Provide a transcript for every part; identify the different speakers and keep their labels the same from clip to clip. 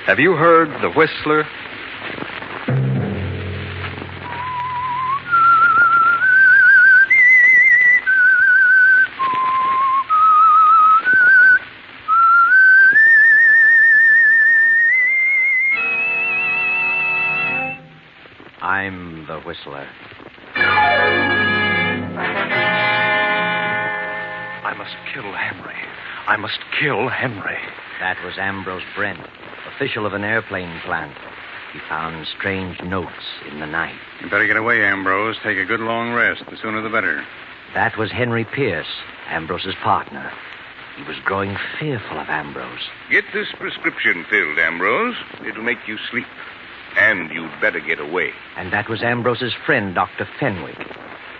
Speaker 1: Have you heard the Whistler?
Speaker 2: I'm the Whistler.
Speaker 1: I must kill Henry. I must kill Henry.
Speaker 2: That was Ambrose Brent, official of an airplane plant. He found strange notes in the night.
Speaker 3: You better get away, Ambrose. Take a good long rest. The sooner the better.
Speaker 2: That was Henry Pierce, Ambrose's partner. He was growing fearful of Ambrose.
Speaker 4: Get this prescription filled, Ambrose. It'll make you sleep. And you'd better get away.
Speaker 2: And that was Ambrose's friend, Dr. Fenwick.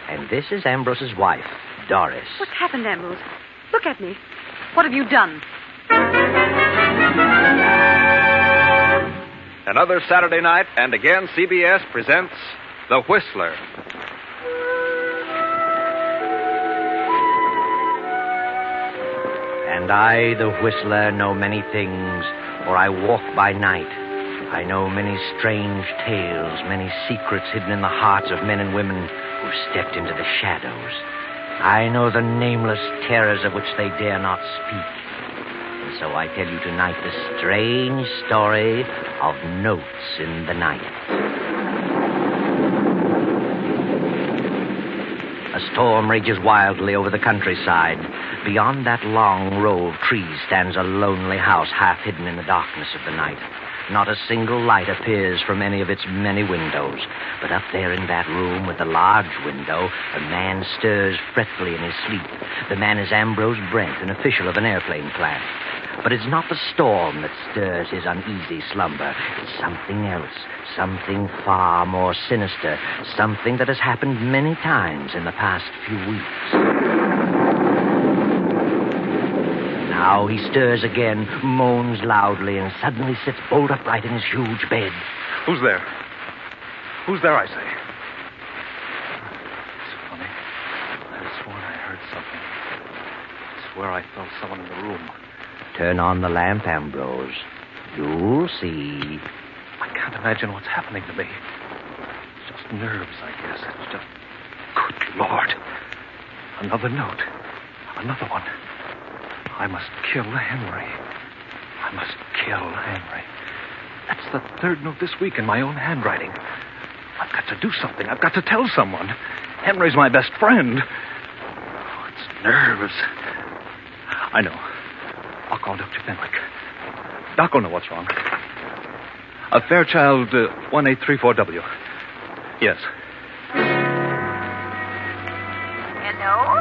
Speaker 2: And this is Ambrose's wife, Doris.
Speaker 5: What's happened, Ambrose? Look at me. What have you done?
Speaker 1: Another Saturday night, and again CBS presents The Whistler.
Speaker 2: And I, the Whistler, know many things, for I walk by night. I know many strange tales, many secrets hidden in the hearts of men and women who've stepped into the shadows. I know the nameless terrors of which they dare not speak. And so I tell you tonight the strange story of Notes in the Night. A storm rages wildly over the countryside. Beyond that long row of trees stands a lonely house half hidden in the darkness of the night. Not a single light appears from any of its many windows. But up there in that room with the large window, a man stirs fretfully in his sleep. The man is Ambrose Brent, an official of an airplane plant. But it's not the storm that stirs his uneasy slumber. It's something else, something far more sinister, something that has happened many times in the past few weeks. Now he stirs again, moans loudly, and suddenly sits bolt upright in his huge bed.
Speaker 1: Who's there? Who's there, I say? It's funny. I swore I heard something. I swear I felt someone in the room.
Speaker 2: Turn on the lamp, Ambrose. You'll see.
Speaker 1: I can't imagine what's happening to me. It's just nerves, I guess. It's just... Good Lord. Another note. Another one. I must kill Henry. I must kill Henry. That's the third note this week in my own handwriting. I've got to do something. I've got to tell someone. Henry's my best friend. Oh, it's nerves. I know. I'll call Dr. Fenwick. Doc will know what's wrong. Fairchild 1834W. Yes.
Speaker 6: Hello?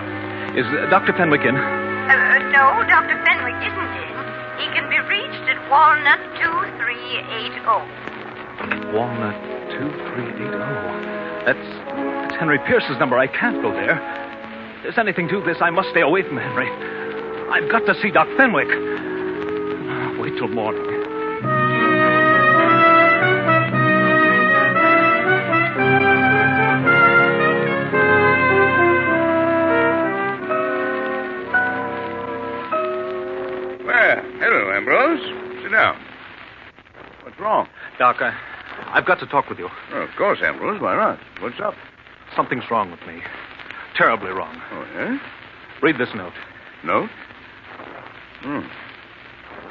Speaker 1: Is Dr. Fenwick in?
Speaker 6: No, Dr. Fenwick isn't in. He can be reached at Walnut 2380.
Speaker 1: Walnut 2380. That's Henry Pierce's number. I can't go there. If there's anything to this, I must stay away from Henry. I've got to see Doc Fenwick. Wait till morning.
Speaker 4: Well, hello, Ambrose. Sit down. What's wrong?
Speaker 1: Doc, I've got to talk with you.
Speaker 4: Oh, of course, Ambrose. Why not? What's up?
Speaker 1: Something's wrong with me. Terribly wrong.
Speaker 4: Oh, yeah?
Speaker 1: Read this note.
Speaker 4: No?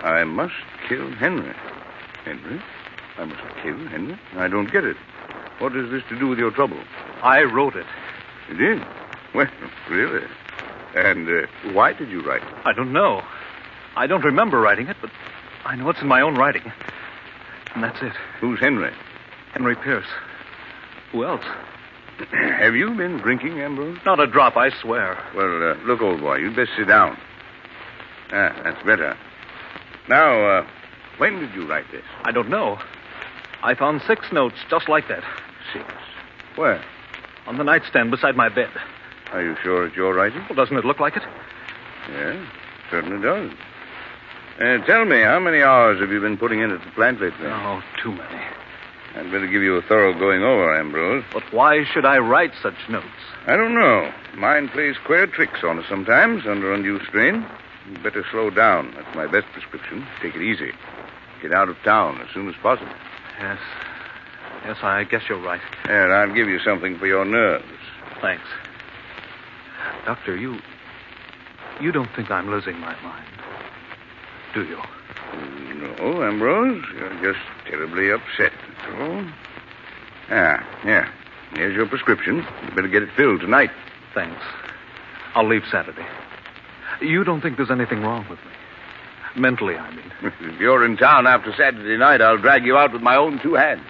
Speaker 4: I must kill Henry. Henry? I must kill Henry? I don't get it. What has this to do with your trouble?
Speaker 1: I wrote it.
Speaker 4: You did? Well, really? And why did you write it?
Speaker 1: I don't know. I don't remember writing it, but I know it's in my own writing. And that's it.
Speaker 4: Who's Henry?
Speaker 1: Henry Pierce. Who else?
Speaker 4: Have you been drinking, Ambrose?
Speaker 1: Not a drop, I swear.
Speaker 4: Well, look, old boy, you'd best sit down. That's better. Now, when did you write this?
Speaker 1: I don't know. I found 6 notes just like that.
Speaker 4: 6? Where?
Speaker 1: On the nightstand beside my bed.
Speaker 4: Are you sure it's your writing?
Speaker 1: Well, doesn't it look like it?
Speaker 4: Yeah, certainly does. Tell me, how many hours have you been putting in at the plant lately?
Speaker 1: Oh, too many.
Speaker 4: I'd better give you a thorough going over, Ambrose.
Speaker 1: But why should I write such notes?
Speaker 4: I don't know. Mind plays queer tricks on us sometimes under undue strain. You'd better slow down. That's my best prescription. Take it easy. get out of town as soon as possible.
Speaker 1: Yes. Yes, I guess you're right.
Speaker 4: And I'll give you something for your nerves.
Speaker 1: Thanks. Doctor, you don't think I'm losing my mind, do you?
Speaker 4: No, Ambrose. You're just terribly upset, that's all. Yeah. Here's your prescription. You better get it filled tonight.
Speaker 1: Thanks. I'll leave Saturday. You don't think there's anything wrong with me? Mentally, I mean.
Speaker 4: If you're in town after Saturday night, I'll drag you out with my own 2 hands.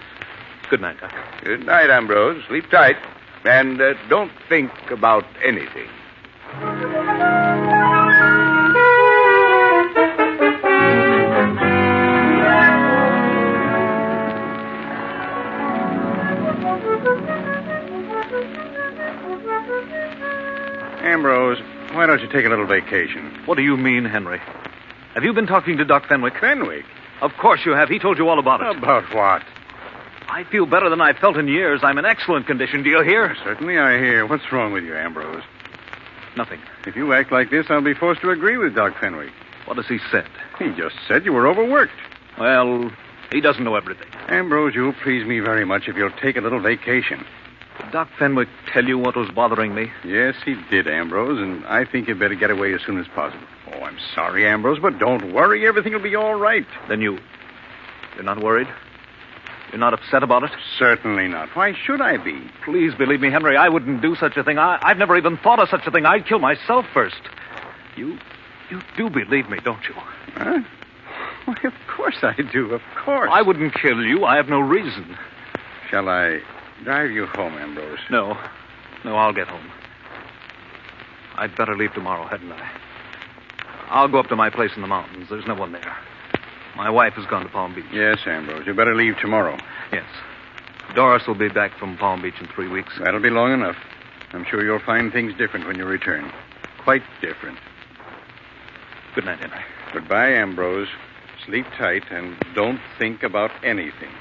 Speaker 1: Good night, Doctor.
Speaker 4: Good night, Ambrose. Sleep tight. And don't think about anything.
Speaker 3: Ambrose, why don't you take a little vacation?
Speaker 1: What do you mean, Henry? Have you been talking to Doc Fenwick?
Speaker 3: Fenwick?
Speaker 1: Of course you have. He told you all about it.
Speaker 3: About what?
Speaker 1: I feel better than I've felt in years. I'm in excellent condition. Do you hear?
Speaker 3: Certainly I hear. What's wrong with you, Ambrose?
Speaker 1: Nothing.
Speaker 3: If you act like this, I'll be forced to agree with Doc Fenwick.
Speaker 1: What has he said?
Speaker 3: He just said you were overworked.
Speaker 1: Well, he doesn't know everything.
Speaker 3: Ambrose, you'll please me very much if you'll take a little vacation.
Speaker 1: Did Doc Fenwick tell you what was bothering me?
Speaker 3: Yes, he did, Ambrose, and I think you'd better get away as soon as possible. Oh, I'm sorry, Ambrose, but don't worry. Everything will be all right.
Speaker 1: Then you're not worried? You're not upset about it?
Speaker 3: Certainly not. Why should I be?
Speaker 1: Please believe me, Henry, I wouldn't do such a thing. I've never even thought of such a thing. I'd kill myself first. You do believe me, don't you?
Speaker 3: Huh? Why, of course I do, of course.
Speaker 1: I wouldn't kill you. I have no reason.
Speaker 3: Shall I drive you home, Ambrose?
Speaker 1: No, I'll get home. I'd better leave tomorrow, hadn't I? I'll go up to my place in the mountains. There's no one there. My wife has gone to Palm Beach.
Speaker 3: Yes, Ambrose. You better leave tomorrow.
Speaker 1: Yes. Doris will be back from Palm Beach in 3 weeks.
Speaker 3: That'll be long enough. I'm sure you'll find things different when you return. Quite different.
Speaker 1: Good night, Henry.
Speaker 3: Goodbye, Ambrose. Sleep tight and don't think about anything.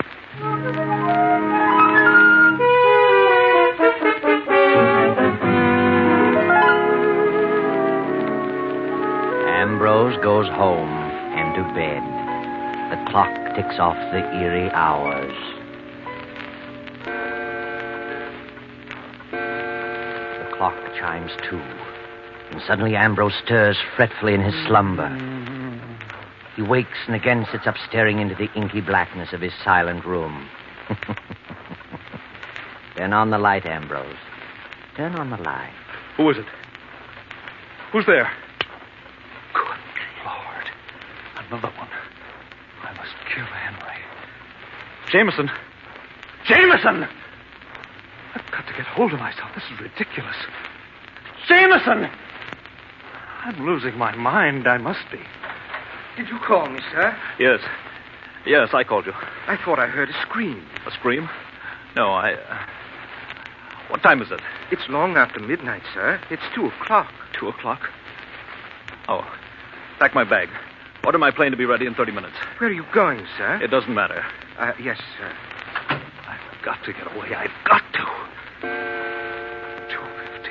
Speaker 2: Ambrose goes home and to bed. The clock ticks off the eerie hours. The clock chimes 2. And suddenly Ambrose stirs fretfully in his slumber. He wakes and again sits up staring into the inky blackness of his silent room. Turn on the light, Ambrose. Turn on the light.
Speaker 1: Who is it? Who's there? Good Lord. Another one. I must kill Henry. Jameson! Jameson! I've got to get hold of myself. This is ridiculous. Jameson! I'm losing my mind. I must be.
Speaker 7: Did you call me, sir?
Speaker 1: Yes. Yes, I called you.
Speaker 7: I thought I heard a scream.
Speaker 1: A scream? No, What time is it?
Speaker 7: It's long after midnight, sir. It's 2:00.
Speaker 1: 2:00? Oh. Pack my bag. Order my plane to be ready in 30 minutes.
Speaker 7: Where are you going, sir?
Speaker 1: It doesn't matter.
Speaker 7: Yes, sir.
Speaker 1: I've got to get away. I've got to. 2:15.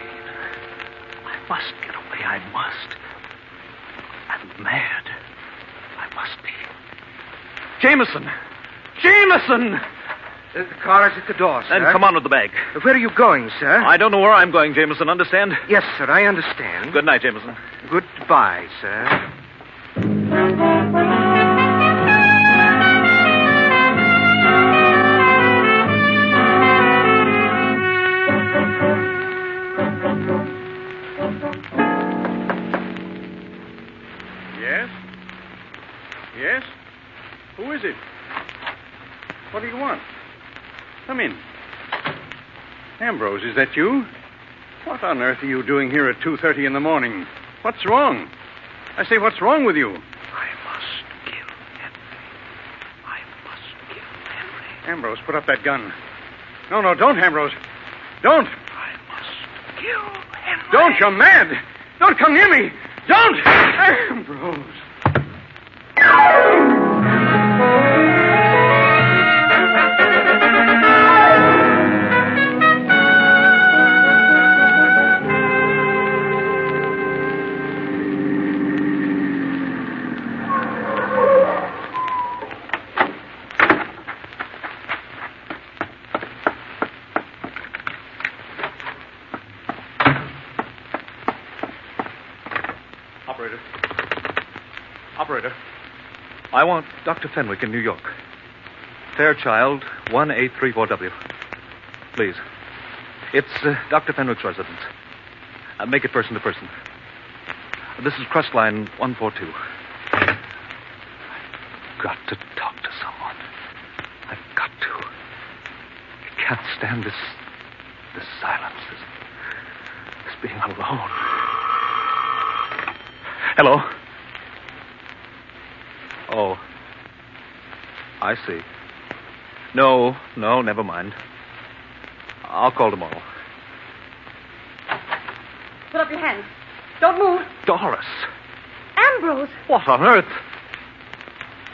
Speaker 1: I must get away. I must. I'm mad. I must be. Jameson! Jameson!
Speaker 7: The car is at the door, sir.
Speaker 1: Then come on with the bag.
Speaker 7: Where are you going, sir?
Speaker 1: I don't know where I'm going, Jameson. Understand?
Speaker 7: Yes, sir, I understand.
Speaker 1: Good night, Jameson.
Speaker 7: Goodbye, sir.
Speaker 3: Yes? Yes? Who is it? What do you want? Come in. Ambrose, is that you? What on earth are you doing here at 2:30 in the morning? What's wrong? I say, what's wrong with you?
Speaker 1: I must kill Henry. I must kill Henry.
Speaker 3: Ambrose, put up that gun. No, don't, Ambrose. Don't.
Speaker 1: I must kill Henry.
Speaker 3: Don't, you're mad. Don't come near me. Don't. Ambrose.
Speaker 1: Operator, I want Dr. Fenwick in New York. Fairchild, 1834W. Please. It's Dr. Fenwick's residence. Make it person to person. This is Crust Line 142. I've got to talk to someone. I've got to. I can't stand this silence, this being alone. Hello? Oh. I see. No, never mind. I'll call tomorrow.
Speaker 5: Put up your hands. Don't move.
Speaker 1: Doris.
Speaker 5: Ambrose.
Speaker 1: What on earth?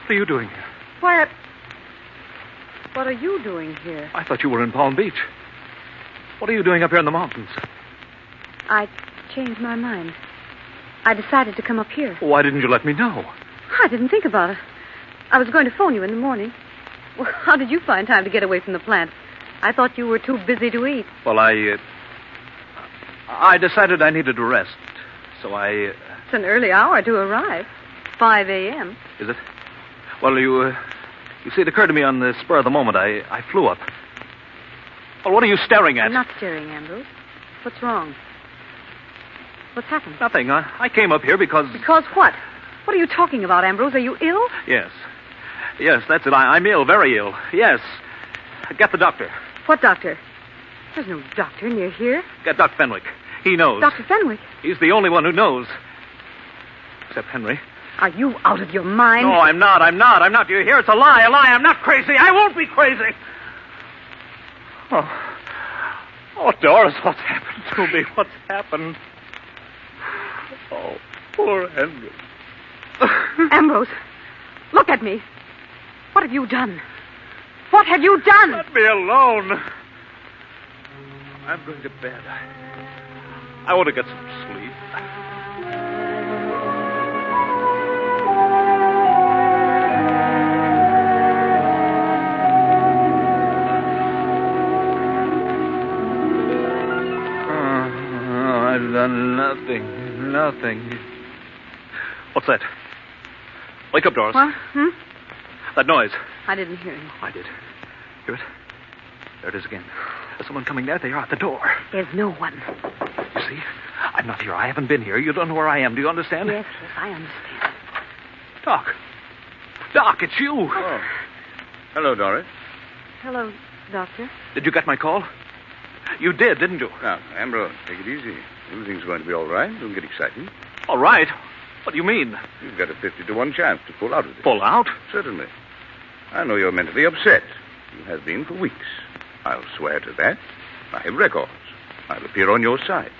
Speaker 1: What are you doing here?
Speaker 5: Why, what are you doing here?
Speaker 1: I thought you were in Palm Beach. What are you doing up here in the mountains?
Speaker 5: I changed my mind. I decided to come up here.
Speaker 1: Why didn't you let me know?
Speaker 5: I didn't think about it. I was going to phone you in the morning. Well, how did you find time to get away from the plant? I thought you were too busy to eat.
Speaker 1: Well, I decided I needed to rest, so I...
Speaker 5: It's an early hour to arrive. 5 a.m.
Speaker 1: Is it? Well, you see, it occurred to me on the spur of the moment. I flew up. Well, what are you staring at?
Speaker 5: I'm not staring, Ambrose. What's wrong? What's happened?
Speaker 1: Nothing. I came up here because...
Speaker 5: Because what? What are you talking about, Ambrose? Are you ill?
Speaker 1: Yes. Yes, that's it. I'm ill, very ill. Yes. Get the doctor.
Speaker 5: What doctor? There's no doctor near here.
Speaker 1: Get Dr. Fenwick. He knows.
Speaker 5: Dr. Fenwick?
Speaker 1: He's the only one who knows. Except Henry.
Speaker 5: Are you out of your mind?
Speaker 1: No, I'm not. Do you hear? It's a lie. I'm not crazy. I won't be crazy. Oh, Doris, what's happened to me? What's happened? Oh, poor Henry.
Speaker 5: Ambrose, look at me. What have you done? What have you done?
Speaker 1: Let me alone. I'm going to bed. I want to get some sleep. I've done nothing. What's that? Wake up, Doris.
Speaker 5: What?
Speaker 1: That noise.
Speaker 5: I didn't hear you.
Speaker 1: I did. Hear it? There it is again. There's someone coming there. They are at the door.
Speaker 5: There's no one.
Speaker 1: You see? I'm not here. I haven't been here. You don't know where I am. Do you understand?
Speaker 5: Yes, I understand.
Speaker 1: Doc, it's you.
Speaker 4: Oh. Hello, Doris.
Speaker 5: Hello, Doctor.
Speaker 1: Did you get my call? You did, didn't you?
Speaker 4: Now, Ambrose, take it easy. Everything's going to be all right. Don't get excited.
Speaker 1: All right. What do you mean?
Speaker 4: You've got a 50-1 chance to pull out of it.
Speaker 1: Pull out?
Speaker 4: Certainly. I know you're mentally upset. You have been for weeks. I'll swear to that. I have records. I'll appear on your side.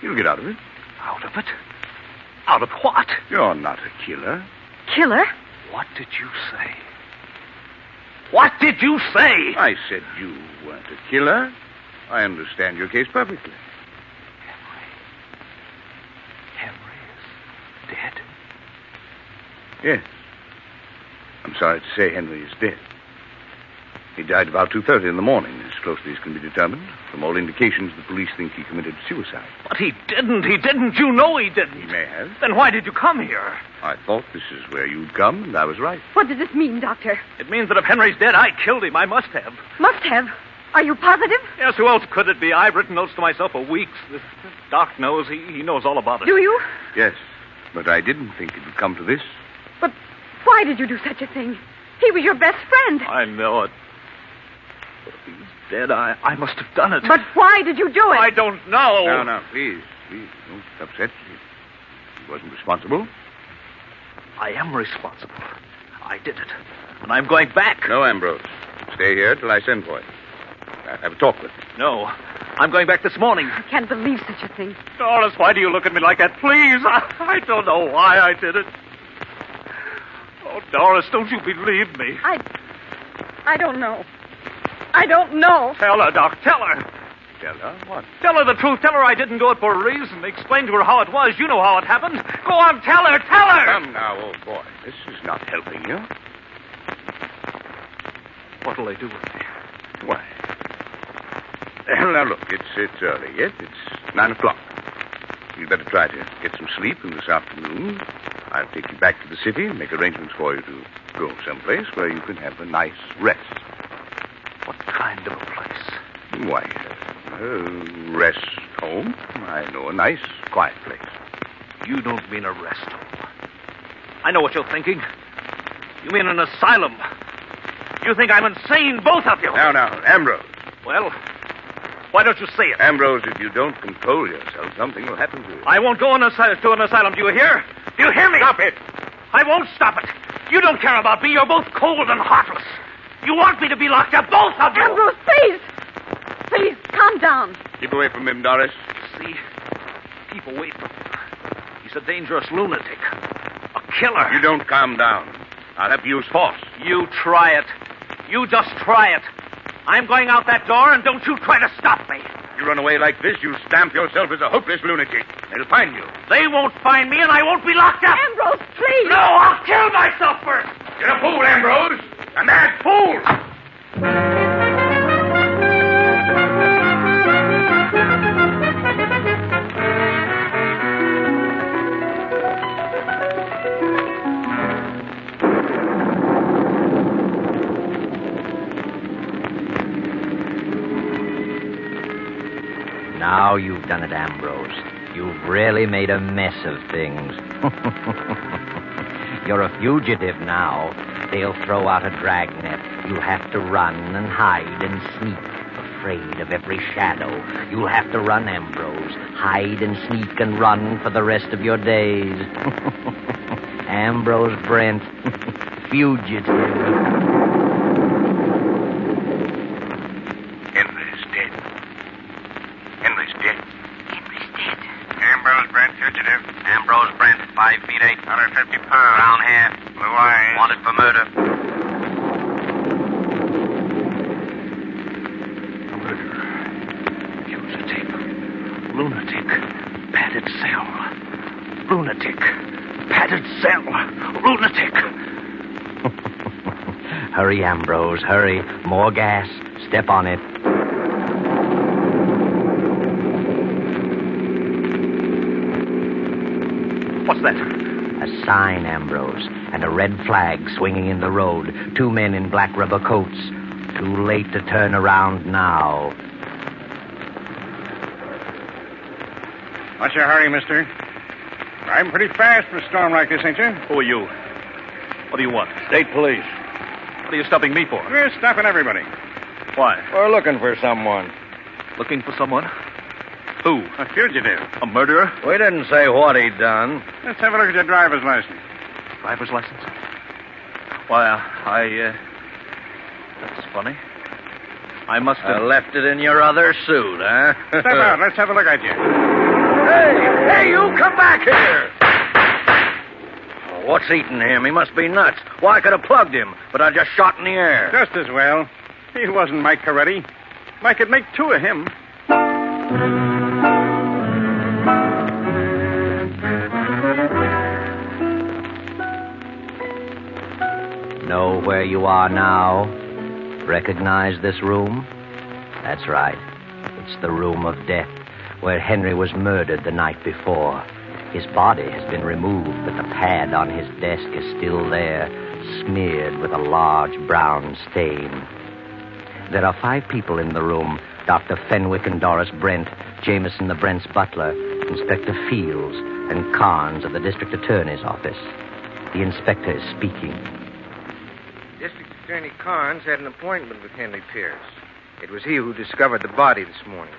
Speaker 4: You'll get out of it.
Speaker 1: Out of it? Out of what?
Speaker 4: You're not a killer.
Speaker 5: Killer?
Speaker 1: What did you say? What did you say?
Speaker 4: I said you weren't a killer. I understand your case perfectly.
Speaker 1: Henry is dead?
Speaker 4: Yes. I'm sorry to say Henry is dead. He died about 2:30 in the morning, as closely as can be determined. From all indications, the police think he committed suicide.
Speaker 1: But he didn't. You know he didn't.
Speaker 4: He may have.
Speaker 1: Then why did you come here?
Speaker 4: I thought this is where you'd come, and I was right.
Speaker 5: What does this mean, Doctor?
Speaker 1: It means that if Henry's dead, I killed him. I must have.
Speaker 5: Must have. Are you positive?
Speaker 1: Yes, who else could it be? I've written notes to myself for weeks. The doc knows. He knows all about it.
Speaker 5: Do you?
Speaker 4: Yes, but I didn't think it would come to this.
Speaker 5: But why did you do such a thing? He was your best friend.
Speaker 1: I know it. But if he's dead, I must have done it.
Speaker 5: But why did you do it?
Speaker 1: I don't know.
Speaker 4: No, please, don't get upset. He wasn't responsible.
Speaker 1: I am responsible. I did it. And I'm going back.
Speaker 4: No, Ambrose. Stay here till I send for you. I'll have a talk with you.
Speaker 1: No. I'm going back this morning.
Speaker 5: I can't believe such a thing.
Speaker 1: Doris, why do you look at me like that? Please. I don't know why I did it. Oh, Doris, don't you believe me?
Speaker 5: I don't know. I don't know.
Speaker 1: Tell her, Doc. Tell her.
Speaker 4: Tell her what?
Speaker 1: Tell her the truth. Tell her I didn't do it for a reason. Explain to her how it was. You know how it happened. Go on, tell her. Tell her.
Speaker 4: Come now, old boy. This is not helping you.
Speaker 1: What'll they do with me?
Speaker 4: Why? Now, look, it's early yet. It's 9 o'clock. You'd better try to get some sleep in this afternoon. I'll take you back to the city and make arrangements for you to go someplace where you can have a nice rest.
Speaker 1: What kind of a place?
Speaker 4: Why, rest home. I know a nice, quiet place.
Speaker 1: You don't mean a rest home. I know what you're thinking. You mean an asylum. You think I'm insane, both of you.
Speaker 4: Now, Ambrose.
Speaker 1: Well, why don't you say it?
Speaker 4: Ambrose, if you don't control yourself, something will happen to you.
Speaker 1: I won't go to an asylum. Do you hear? Do you hear me?
Speaker 4: Stop it.
Speaker 1: I won't stop it. You don't care about me. You're both cold and heartless. You want me to be locked up, both of you.
Speaker 5: Ambrose, please. Please, calm down.
Speaker 4: Keep away from him, Doris.
Speaker 1: See? Keep away from him. He's a dangerous lunatic. A killer.
Speaker 4: You don't calm down. I'll have to use force.
Speaker 1: You try it. You just try it. I'm going out that door, and don't you try to stop me.
Speaker 4: You run away like this, you stamp yourself as a hopeless lunatic. They'll find you.
Speaker 1: They won't find me, and I won't be locked up.
Speaker 5: Ambrose, please.
Speaker 1: No, I'll kill myself first.
Speaker 4: You're a fool, Ambrose. A mad fool.
Speaker 2: Now you've done it, Ambrose. You've really made a mess of things. You're a fugitive now. They'll throw out a dragnet. You'll have to run and hide and sneak, afraid of every shadow. You'll have to run, Ambrose. Hide and sneak and run for the rest of your days. Ambrose Brent, fugitive.
Speaker 8: Ambrose Brent, 5 feet 8, 150 pounds. Brown hair, blue eyes. Wanted for murder.
Speaker 1: A murderer. Fugitive. Lunatic. Padded cell. Lunatic. Padded cell. Lunatic.
Speaker 2: Hurry, Ambrose, hurry. More gas. Step on it.
Speaker 1: What's that?
Speaker 2: A sign, Ambrose, and a red flag swinging in the road. 2 men in black rubber coats. Too late to turn around now.
Speaker 3: What's your hurry, mister? Driving pretty fast for a storm like this, ain't you?
Speaker 1: Who are you? What do you want?
Speaker 3: State police.
Speaker 1: What are you stopping me for?
Speaker 3: We're stopping everybody.
Speaker 1: Why?
Speaker 3: We're looking for someone.
Speaker 1: Looking for someone? Who?
Speaker 3: A fugitive.
Speaker 1: A murderer?
Speaker 3: We didn't say what he'd done. Let's have a look at your driver's license.
Speaker 1: Driver's license? Why, that's funny. I must have...
Speaker 3: left it in your other suit, huh? Step out. Let's have a look at you.
Speaker 9: Hey, you come back here! Oh, what's eating him? He must be nuts. Why, I could have plugged him, but I just shot in the air.
Speaker 3: Just as well. He wasn't Mike Coretti. Mike could make 2 of him.
Speaker 2: Know where you are now? Recognize this room? That's right. It's the room of death, where Henry was murdered the night before. His body has been removed, but the pad on his desk is still there, smeared with a large brown stain. There are 5 people in the room: Dr. Fenwick and Doris Brent, Jameson the Brent's butler, Inspector Fields, and Carnes of the District Attorney's office. The inspector is speaking.
Speaker 7: District Attorney Carnes had an appointment with Henry Pierce. It was he who discovered the body this morning.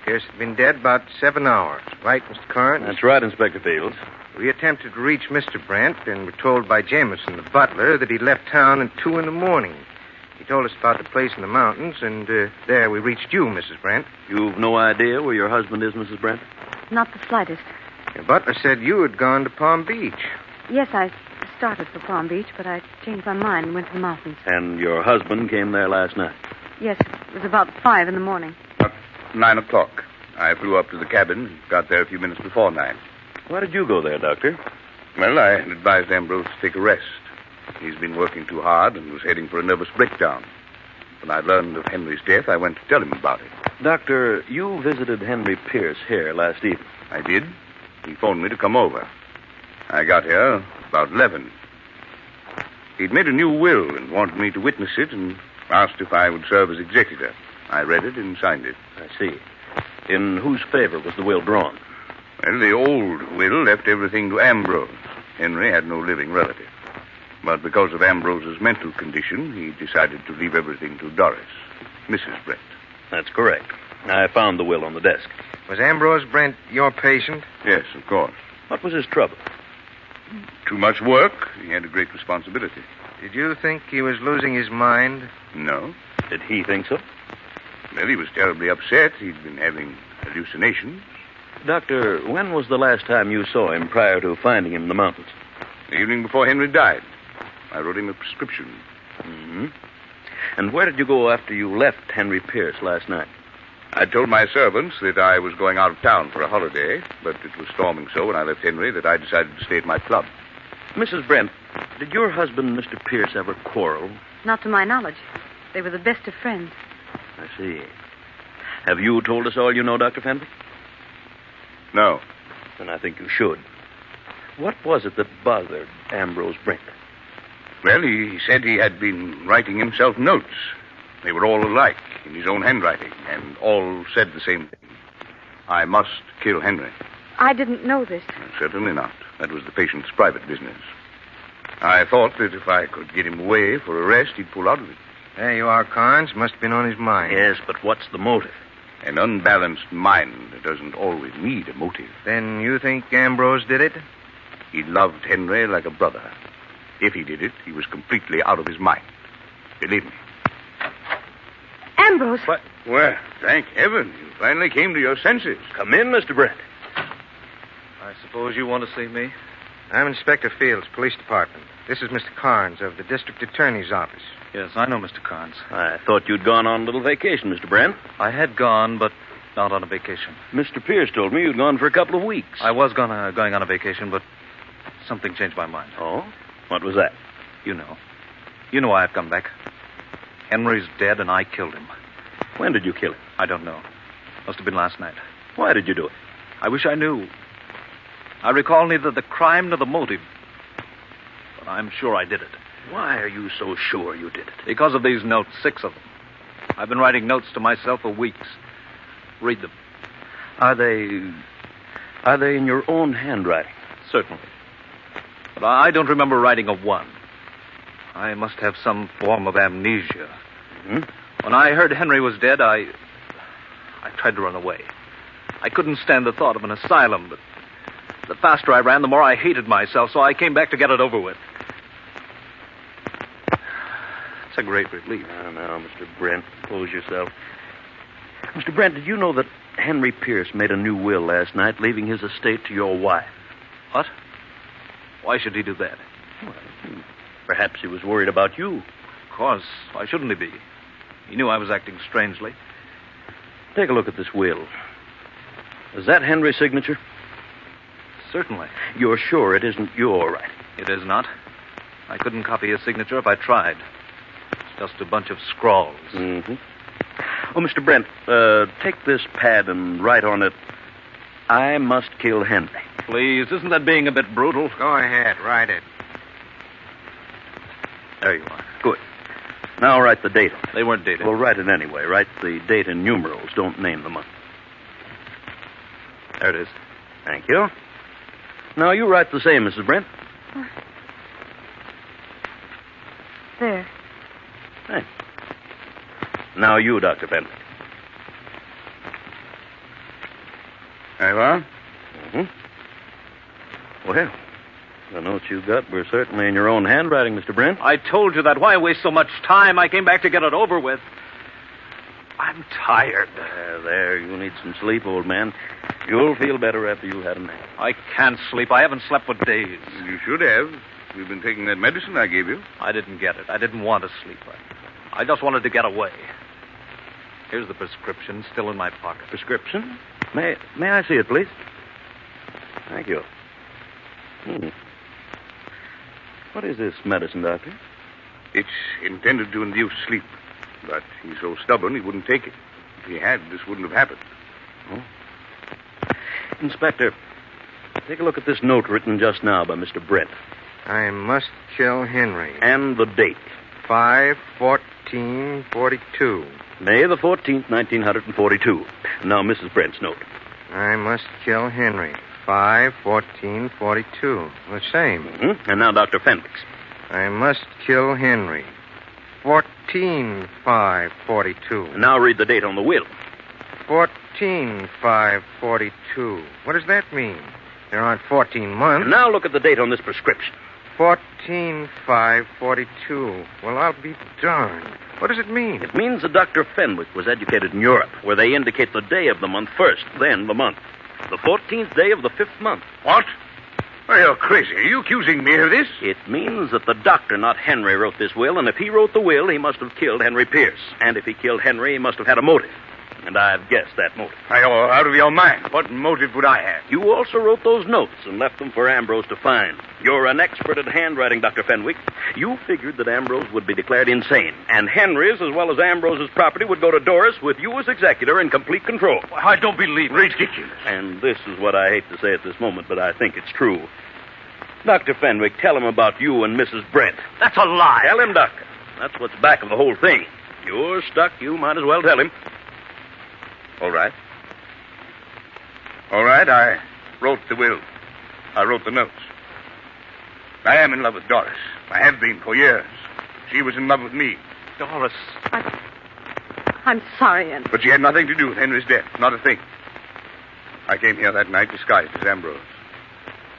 Speaker 7: Pierce had been dead about 7 hours. Right, Mr. Carnes?
Speaker 3: That's right, Inspector Fields.
Speaker 7: We attempted to reach Mr. Brent and were told by Jameson, the butler, that he left town at 2 in the morning. He told us about the place in the mountains, and there we reached you, Mrs. Brent.
Speaker 3: You've no idea where your husband is, Mrs. Brent?
Speaker 5: Not the slightest.
Speaker 7: Your butler said you had gone to Palm Beach.
Speaker 5: Yes, I started for Palm Beach, but I changed my mind and went to the mountains.
Speaker 3: And your husband came there last night?
Speaker 5: Yes, it was about 5 in the morning.
Speaker 4: About 9 o'clock. I flew up to the cabin and got there a few minutes before 9.
Speaker 3: Why did you go there, Doctor?
Speaker 4: Well, I had advised Ambrose to take a rest. He's been working too hard and was heading for a nervous breakdown. When I learned of Henry's death, I went to tell him about it.
Speaker 3: Doctor, you visited Henry Pierce here last evening.
Speaker 4: I did. He phoned me to come over. I got here about 11. He'd made a new will and wanted me to witness it and asked if I would serve as executor. I read it and signed it.
Speaker 10: I see. In whose favor was the will drawn?
Speaker 4: Well, the old will left everything to Ambrose. Henry had no living relative. But because of Ambrose's mental condition, he decided to leave everything to Doris, Mrs. Brent.
Speaker 10: That's correct. I found the will on the desk.
Speaker 7: Was Ambrose Brent your patient?
Speaker 4: Yes, of course.
Speaker 10: What was his trouble?
Speaker 4: Too much work. He had a great responsibility.
Speaker 7: Did you think he was losing his mind?
Speaker 4: No.
Speaker 10: Did he think so?
Speaker 4: Well, he was terribly upset. He'd been having hallucinations.
Speaker 10: Doctor, when was the last time you saw him prior to finding him in the mountains?
Speaker 4: The evening before Henry died. I wrote him a prescription.
Speaker 10: Mm-hmm. And where did you go after you left Henry Pierce last night?
Speaker 4: I told my servants that I was going out of town for a holiday, but it was storming so when I left Henry that I decided to stay at my club.
Speaker 10: Mrs. Brent, did your husband, Mr. Pierce, ever quarrel?
Speaker 5: Not to my knowledge. They were the best of friends.
Speaker 10: I see. Have you told us all you know, Dr. Fenwick?
Speaker 4: No.
Speaker 10: Then I think you should. What was it that bothered Ambrose Brent?
Speaker 4: Well, he said he had been writing himself notes. They were all alike, in his own handwriting, and all said the same thing. I must kill Henry.
Speaker 5: I didn't know this.
Speaker 4: Certainly not. That was the patient's private business. I thought that if I could get him away for arrest, he'd pull out of it.
Speaker 7: There you are, Carnes. Must have been on his mind.
Speaker 10: Yes, but what's the motive?
Speaker 4: An unbalanced mind doesn't always need a motive.
Speaker 7: Then you think Ambrose did it?
Speaker 4: He loved Henry like a brother. If he did it, he was completely out of his mind. Believe me.
Speaker 5: Ambrose!
Speaker 4: What? Well, thank heaven. You finally came to your senses.
Speaker 10: Come in, Mr. Brent.
Speaker 1: I suppose you want to see me?
Speaker 7: I'm Inspector Fields, Police Department. This is Mr. Carnes of the District Attorney's Office.
Speaker 1: Yes, I know Mr. Carnes.
Speaker 10: I thought you'd gone on a little vacation, Mr. Brent.
Speaker 1: I had gone, but not on a vacation.
Speaker 10: Mr. Pierce told me you'd gone for a couple of weeks.
Speaker 1: I was going on a vacation, but something changed my mind.
Speaker 10: Oh? What was that?
Speaker 1: You know. You know why I've come back. Henry's dead, and I killed him.
Speaker 10: When did you kill him?
Speaker 1: I don't know. Must have been last night.
Speaker 10: Why did you do it?
Speaker 1: I wish I knew. I recall neither the crime nor the motive. But I'm sure I did it.
Speaker 10: Why are you so sure you did it?
Speaker 1: Because of these notes, 6 of them. I've been writing notes to myself for weeks. Read them.
Speaker 10: Are they in your own handwriting?
Speaker 1: Certainly. But I don't remember writing a one. I must have some form of amnesia.
Speaker 10: Mm-hmm.
Speaker 1: When I heard Henry was dead, I tried to run away. I couldn't stand the thought of an asylum, but the faster I ran, the more I hated myself, so I came back to get it over with. It's a great relief.
Speaker 10: I don't know, Mr. Brent. Compose yourself. Mr. Brent, did you know that Henry Pierce made a new will last night, leaving his estate to your wife?
Speaker 1: What? Why should he do that?
Speaker 10: Well, perhaps he was worried about you.
Speaker 1: Of course. Why shouldn't he be? He knew I was acting strangely.
Speaker 10: Take a look at this will. Is that Henry's signature?
Speaker 1: Certainly.
Speaker 10: You're sure it isn't your writing?
Speaker 1: It is not. I couldn't copy his signature if I tried. It's just a bunch of scrawls.
Speaker 10: Mm-hmm. Oh, Mr. Brent, take this pad and write on it, I must kill Henry.
Speaker 1: Please, isn't that being a bit brutal?
Speaker 7: Go ahead, write it.
Speaker 1: There you are.
Speaker 10: Good. Now write the date on it.
Speaker 1: They weren't dated.
Speaker 10: Well, write it anyway. Write the date in numerals. Don't name the month.
Speaker 1: There it is.
Speaker 10: Thank you. Now you write the same, Mrs. Brent.
Speaker 5: There.
Speaker 10: Thanks. Now you, Dr. Fenwick.
Speaker 4: There you are.
Speaker 10: Mm-hmm. Well, the notes you got were certainly in your own handwriting, Mr. Brent.
Speaker 1: I told you that. Why waste so much time? I came back to get it over with. I'm tired.
Speaker 10: There, you need some sleep, old man. You'll feel better after you've had a nap.
Speaker 1: I can't sleep. I haven't slept for days.
Speaker 4: You should have. You've been taking that medicine I gave you.
Speaker 1: I didn't get it. I didn't want to sleep. I just wanted to get away. Here's the prescription, still in my pocket.
Speaker 10: Prescription? May I see it, please? Thank you. What is this medicine, Doctor?
Speaker 4: It's intended to induce sleep, but he's so stubborn he wouldn't take it. If he had, this wouldn't have happened.
Speaker 10: Oh. Inspector, take a look at this note written just now by Mr. Brent.
Speaker 7: I must kill Henry.
Speaker 10: And the date.
Speaker 7: 5/14/42.
Speaker 10: May the 14th, 1942. Now, Mrs. Brent's note.
Speaker 7: I must kill Henry. 5/14/42. The same.
Speaker 10: Mm-hmm. And now Dr. Fenwick's.
Speaker 7: I must kill Henry. 14/5/42.
Speaker 10: And now read the date on the will.
Speaker 7: 14/5/42. What does that mean? There aren't 14 months.
Speaker 10: And now look at the date on this prescription.
Speaker 7: 14/5/42. Well, I'll be darned. What does it mean?
Speaker 10: It means that Dr. Fenwick was educated in Europe, where they indicate the day of the month first, then the month. The 14th day of the 5th month.
Speaker 4: What? Well, you're crazy. Are you accusing me of this?
Speaker 10: It means that the doctor, not Henry, wrote this will, and if he wrote the will, he must have killed Henry Pierce. And if he killed Henry, he must have had a motive. And I've guessed that motive.
Speaker 4: You're out of your mind. What motive would I have?
Speaker 10: You also wrote those notes and left them for Ambrose to find. You're an expert at handwriting, Dr. Fenwick. You figured that Ambrose would be declared insane, and Henry's as well as Ambrose's property would go to Doris with you as executor in complete control.
Speaker 4: I don't believe it. Ridiculous.
Speaker 10: And this is what I hate to say at this moment, but I think it's true. Dr. Fenwick, tell him about you and Mrs. Brent.
Speaker 4: That's a lie.
Speaker 10: Tell him, Doctor. That's what's back of the whole thing. You're stuck. You might as well tell him.
Speaker 4: All right. All right, I wrote the will. I wrote the notes. I am in love with Doris. I have been for years. She was in love with me.
Speaker 1: Doris.
Speaker 5: I'm sorry, Henry.
Speaker 4: But she had nothing to do with Henry's death. Not a thing. I came here that night disguised as Ambrose.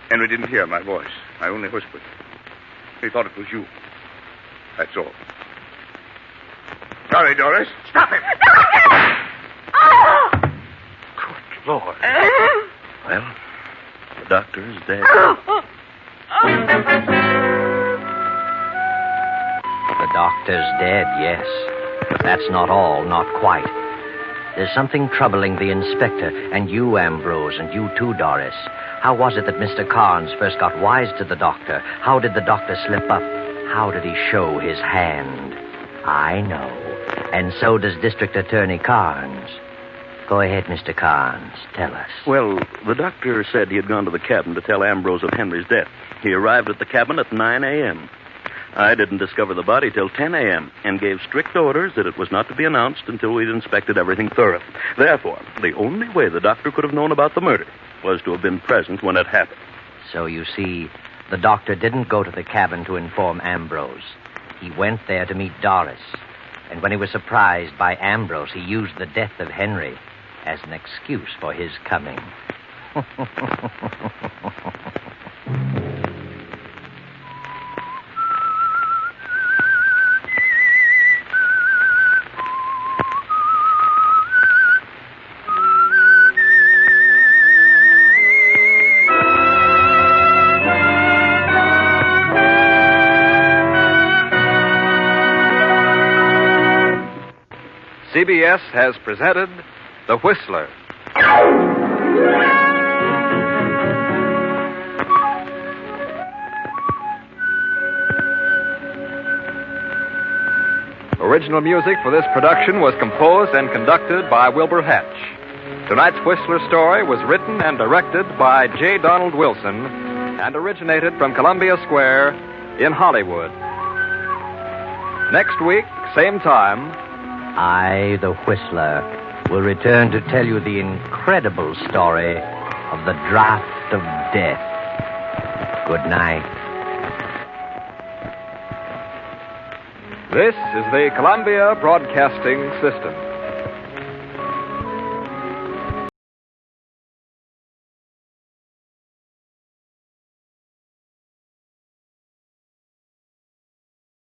Speaker 4: Henry didn't hear my voice. I only whispered. He thought it was you. That's all. Sorry, Doris.
Speaker 1: Stop him! Good Lord.
Speaker 10: Well, the doctor is dead.
Speaker 2: The doctor's dead, yes. But that's not all, not quite. There's something troubling the inspector, and you, Ambrose, and you too, Doris. How was it that Mr. Carnes first got wise to the doctor? How did the doctor slip up? How did he show his hand? I know. And so does District Attorney Carnes. Go ahead, Mr. Carnes. Tell us.
Speaker 10: Well, the doctor said he had gone to the cabin to tell Ambrose of Henry's death. He arrived at the cabin at 9 a.m. I didn't discover the body till 10 a.m. and gave strict orders that it was not to be announced until we'd inspected everything thoroughly. Therefore, the only way the doctor could have known about the murder was to have been present when it happened.
Speaker 2: So you see, the doctor didn't go to the cabin to inform Ambrose. He went there to meet Doris. And when he was surprised by Ambrose, he used the death of Henry as an excuse for his coming.
Speaker 1: CBS has presented The Whistler. Original music for this production was composed and conducted by Wilbur Hatch. Tonight's Whistler story was written and directed by J. Donald Wilson and originated from Columbia Square in Hollywood. Next week, same time,
Speaker 2: I, the Whistler, will return to tell you the incredible story of the Draft of Death. Good night.
Speaker 1: This is the Columbia Broadcasting System.